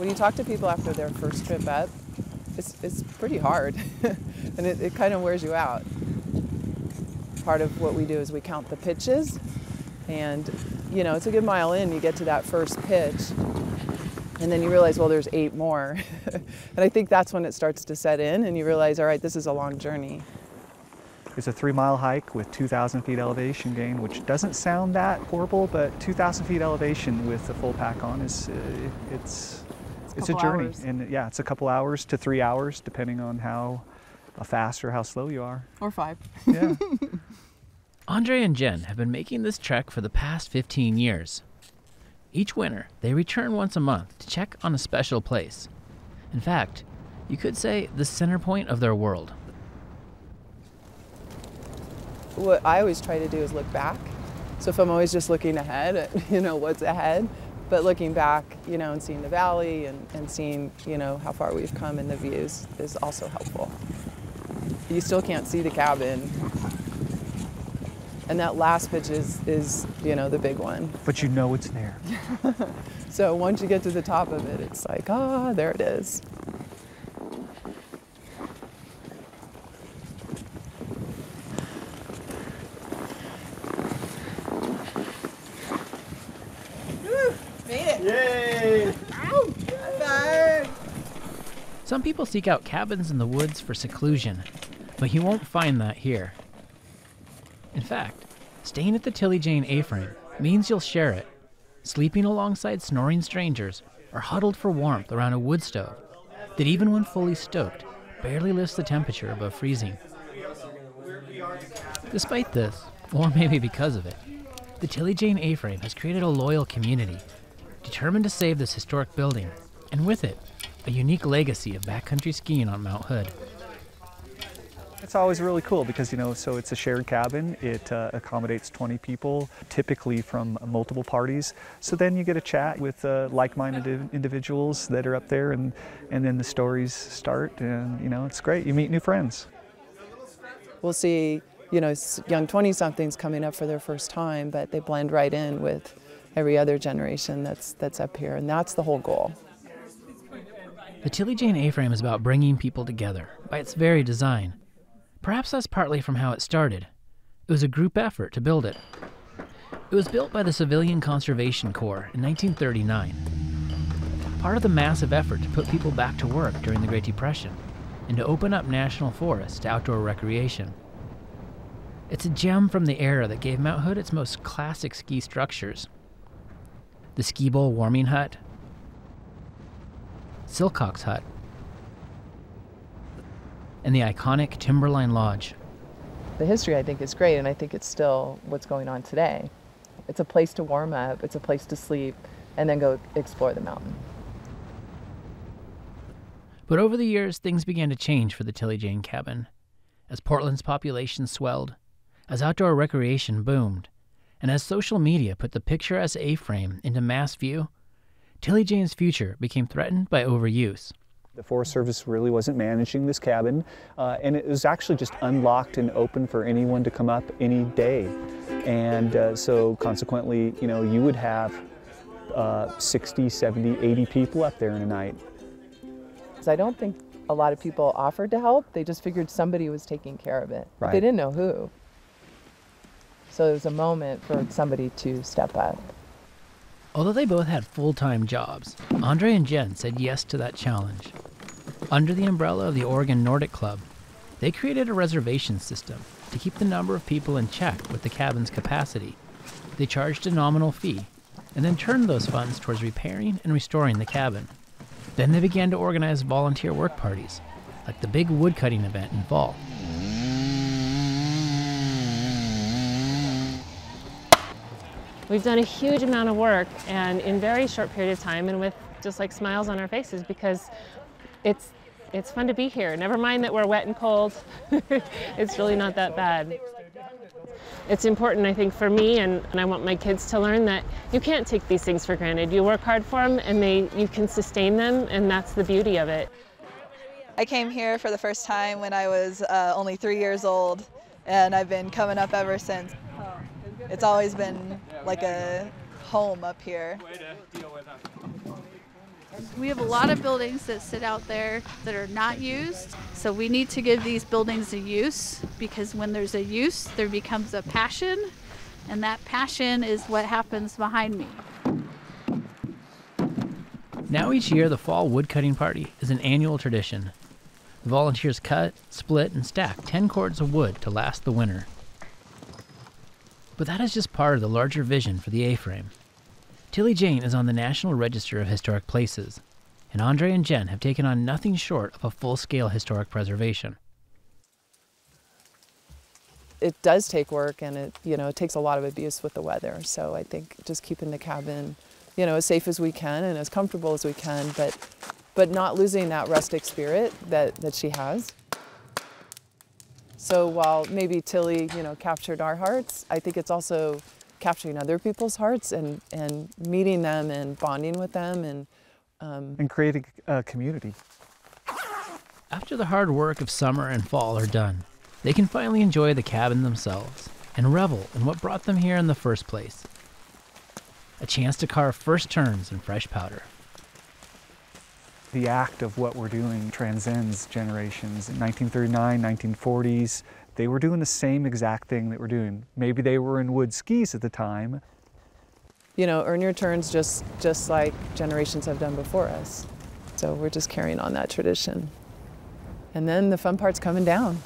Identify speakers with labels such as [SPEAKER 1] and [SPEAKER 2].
[SPEAKER 1] When you talk to people after their first trip up, it's pretty hard, and it kind of wears you out. Part of what we do is we count the pitches, and it's a good mile in, you get to that first pitch, and then you realize, well, there's 8 more. And I think that's when it starts to set in, and you realize, all right, this is a long journey.
[SPEAKER 2] It's a 3-mile hike with 2,000 feet elevation gain, which doesn't sound that horrible, but 2,000 feet elevation with the full pack on is it's a journey.
[SPEAKER 1] Hours.
[SPEAKER 2] And yeah, it's a couple hours to 3 hours, depending on how fast or how slow you are.
[SPEAKER 1] Or 5.
[SPEAKER 2] Yeah.
[SPEAKER 3] Andre and Jen have been making this trek for the past 15 years. Each winter, they return once a month to check on a special place. In fact, you could say the center point of their world.
[SPEAKER 1] What I always try to do is look back. So if I'm always just looking ahead at, what's ahead, but looking back, and seeing the valley and seeing, how far we've come and the views is also helpful. You still can't see the cabin. And that last pitch is the big one.
[SPEAKER 2] But you know it's there.
[SPEAKER 1] So once you get to the top of it, it's like, there it is.
[SPEAKER 3] Some people seek out cabins in the woods for seclusion, but you won't find that here. In fact, staying at the Tilly Jane A-frame means you'll share it, sleeping alongside snoring strangers or huddled for warmth around a wood stove that, even when fully stoked, barely lifts the temperature above freezing. Despite this, or maybe because of it, the Tilly Jane A-frame has created a loyal community, determined to save this historic building, and with it, a unique legacy of backcountry skiing on Mount Hood.
[SPEAKER 2] It's always really cool because, so it's a shared cabin. It accommodates 20 people, typically from multiple parties. So then you get a chat with like-minded individuals that are up there, and then the stories start, and, it's great. You meet new friends.
[SPEAKER 1] We'll see, young 20-somethings coming up for their first time, but they blend right in with every other generation that's up here, and that's the whole goal.
[SPEAKER 3] The Tilly Jane A-frame is about bringing people together by its very design. Perhaps that's partly from how it started. It was a group effort to build it. It was built by the Civilian Conservation Corps in 1939, part of the massive effort to put people back to work during the Great Depression and to open up national forests to outdoor recreation. It's a gem from the era that gave Mount Hood its most classic ski structures. The ski bowl warming hut, Silcock's hut, and the iconic Timberline Lodge.
[SPEAKER 1] The history, I think, is great, and I think it's still what's going on today. It's a place to warm up, it's a place to sleep, and then go explore the mountain.
[SPEAKER 3] But over the years, things began to change for the Tilly Jane cabin. As Portland's population swelled, as outdoor recreation boomed, and as social media put the picturesque A-frame into mass view, Tilly Jane's future became threatened by overuse.
[SPEAKER 2] The Forest Service really wasn't managing this cabin, and it was actually just unlocked and open for anyone to come up any day. And so consequently, you would have 60, 70, 80 people up there in a night.
[SPEAKER 1] I don't think a lot of people offered to help. They just figured somebody was taking care of it.
[SPEAKER 2] Right.
[SPEAKER 1] They didn't know who. So it was a moment for somebody to step up.
[SPEAKER 3] Although they both had full-time jobs, Andre and Jen said yes to that challenge. Under the umbrella of the Oregon Nordic Club, they created a reservation system to keep the number of people in check with the cabin's capacity. They charged a nominal fee, and then turned those funds towards repairing and restoring the cabin. Then they began to organize volunteer work parties, like the big woodcutting event in fall.
[SPEAKER 4] We've done a huge amount of work, and in a very short period of time, and with just like smiles on our faces, because it's fun to be here. Never mind that we're wet and cold. It's really not that bad. It's important, I think, for me, and I want my kids to learn that you can't take these things for granted. You work hard for them, and you can sustain them, and that's the beauty of it.
[SPEAKER 5] I came here for the first time when I was only 3 years old, and I've been coming up ever since. It's always been like a home up here.
[SPEAKER 6] We have a lot of buildings that sit out there that are not used, so we need to give these buildings a use, because when there's a use, there becomes a passion, and that passion is what happens behind me.
[SPEAKER 3] Now each year, the Fall Woodcutting Party is an annual tradition. The volunteers cut, split, and stack 10 cords of wood to last the winter. But that is just part of the larger vision for the A-frame. Tilly Jane is on the National Register of Historic Places, and Andre and Jen have taken on nothing short of a full-scale historic preservation.
[SPEAKER 1] It does take work, and it takes a lot of abuse with the weather. So I think just keeping the cabin, as safe as we can and as comfortable as we can, but not losing that rustic spirit that she has. So while maybe Tilly, captured our hearts, I think it's also capturing other people's hearts and meeting them and bonding with them
[SPEAKER 2] and creating a community.
[SPEAKER 3] After the hard work of summer and fall are done, they can finally enjoy the cabin themselves and revel in what brought them here in the first place. A chance to carve first turns in fresh powder.
[SPEAKER 2] The act of what we're doing transcends generations. In 1939, 1940s, they were doing the same exact thing that we're doing. Maybe they were in wood skis at the time.
[SPEAKER 1] Earn your turns just like generations have done before us. So we're just carrying on that tradition. And then the fun part's coming down.